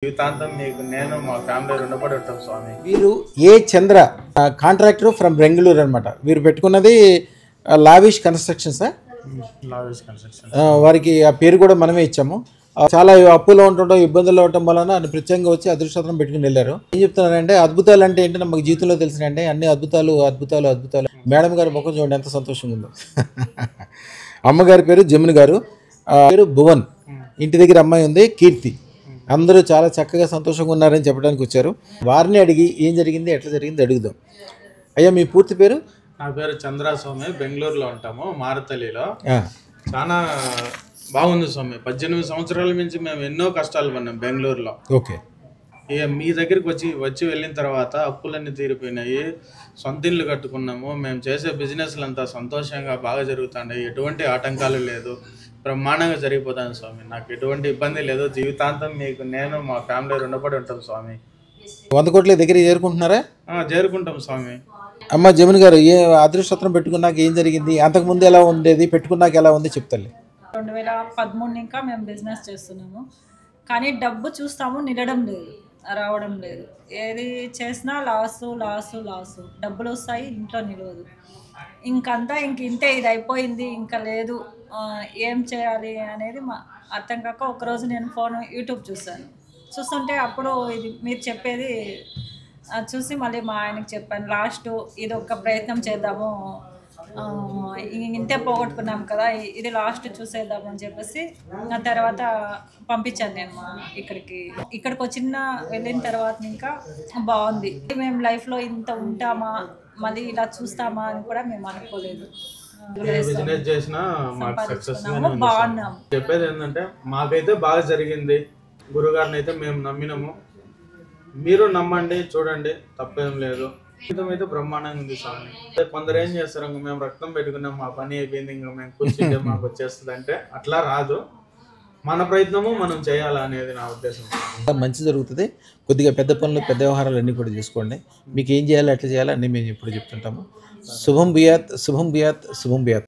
జీవితాంతం మీకు నేను మా ఫ్యామిలీ రుణపడి ఉంటాం స్వామి. వీరు ఏ చంద్ర కాంట్రాక్టర్ ఫ్రమ్ బెంగళూరు అనమాట. వీరు పెట్టుకున్నది లావిష్ కన్స్ట్రక్షన్స్. లావిష్ కన్స్ట్రక్షన్ వారికి ఆ పేరు కూడా మనమే ఇచ్చాము. చాలా అప్పులో ఉండటం ఇబ్బందుల్లో ఉండటం వలన ఆయన ప్రత్యేకంగా వచ్చి అదృష్టం పెట్టుకుని వెళ్ళారు. ఏం చెప్తున్నారంటే అద్భుతాలు అంటే ఏంటంటే మాకు జీవితంలో తెలిసినంటే అన్ని అద్భుతాలు అద్భుతాలు అద్భుతాలు. మేడం గారి ముఖం చూడండి ఎంత సంతోషంగా ఉందో. అమ్మగారి పేరు జమున గారు, పేరు భువన్, ఇంటి దగ్గర అమ్మాయి ఉంది కీర్తి. అందరూ చాలా చక్కగా సంతోషంగా ఉన్నారని చెప్పడానికి వచ్చారు. వారిని అడిగి ఏం జరిగింది ఎట్లా జరిగింది అడుగుదాం. అయ్యా మీ పూర్తి పేరు? నా పేరు చంద్ర స్వామి, బెంగళూరులో ఉంటాము, మారతల్లిలో. చాలా బాగుంది స్వామి. 18 సంవత్సరాల నుంచి మేము ఎన్నో కష్టాలు పడినాం బెంగళూరులో. ఓకే. ఇక మీ దగ్గరికి వచ్చి వెళ్ళిన తర్వాత అప్పులన్నీ తీరిపోయినాయి, సొంత ఇల్లు కట్టుకున్నాము. మేము చేసే బిజినెస్లు అంతా సంతోషంగా బాగా జరుగుతున్నాయి, ఎటువంటి ఆటంకాలు లేదు, బ్రహ్మాండంగా జరిగిపోతాను స్వామి. నాకు ఎటువంటి ఇబ్బంది లేదు. జీవితాంతం మీకు నేను మా ఫ్యామిలీ రుణపడి ఉంటాం స్వామి. 100 కోట్ల దగ్గర చేరుకుంటున్నారా? చేరుకుంటాం స్వామి. అమ్మ జమున గారు, ఏ అదృష్టం పెట్టుకున్నాక ఏం జరిగింది, అంతకుముందు ఎలా ఉండేది, పెట్టుకున్నాక ఎలా ఉంది చెప్తాలి. 2013 ఇంకా మేము బిజినెస్ చేస్తున్నాము, కానీ డబ్బు చూస్తాము నిలడం లేదు, రావడం లేదు. ఏది చేసినా లాసు లాసు లాసు. డబ్బులు వస్తాయి, ఇంట్లో నిలవదు. ఇంకంతా ఇంతే, ఇది అయిపోయింది, ఇంకా లేదు, ఏం చేయాలి అనేది అర్థం కాక ఒకరోజు నేను యూట్యూబ్ చూస్తుంటే అప్పుడు ఇది మీరు చెప్పేది చూసి మళ్ళీ మా ఆయనకి చెప్పాను. లాస్ట్ ఇది ఒక ప్రయత్నం చేద్దాము, ఇంతే పోగొట్టుకున్నాం కదా, ఇది లాస్ట్ చూసేద్దాము అని చెప్పేసి ఆ తర్వాత పంపించాను నేను ఇక్కడికి వెళ్ళిన తర్వాత ఇంకా బాగుంది. మేము లైఫ్లో ఇంత ఉంటామా, మళ్ళీ ఇలా చూస్తామా అని కూడా మేము అనుకోలేదు. బిజినెస్ చేసినా మాకు సక్సెస్ బాగున్నాం. చెప్పేది ఏంటంటే మాకైతే బాగా జరిగింది. గురుగారిని అయితే మేము నమ్మినాము, మీరు నమ్మండి, చూడండి, తప్పేం లేదు. అయితే బ్రహ్మాండంగా ఉంది స్వామి. కొందరు ఏం చేస్తారు, మేము రక్తం పెట్టుకున్నాం, మా పని అయిపోయింది, ఇంకా మేము కూర్చుంటే మాకు వచ్చేస్తుంది అంటే అట్లా రాదు. మన ప్రయత్నము మనం చేయాలా అనేది నా ఉద్దేశం. మంచి జరుగుతుంది. కొద్దిగా పెద్ద పనులు పెద్ద వ్యవహారాలు అన్నీ కూడా చేసుకోండి. మీకు ఏం చేయాలి ఎట్లా చేయాలి అన్నీ మేము ఇప్పుడు చెప్తుంటాము. శుభం బియాత్, శుభం బియాత్, శుభం బియాత్.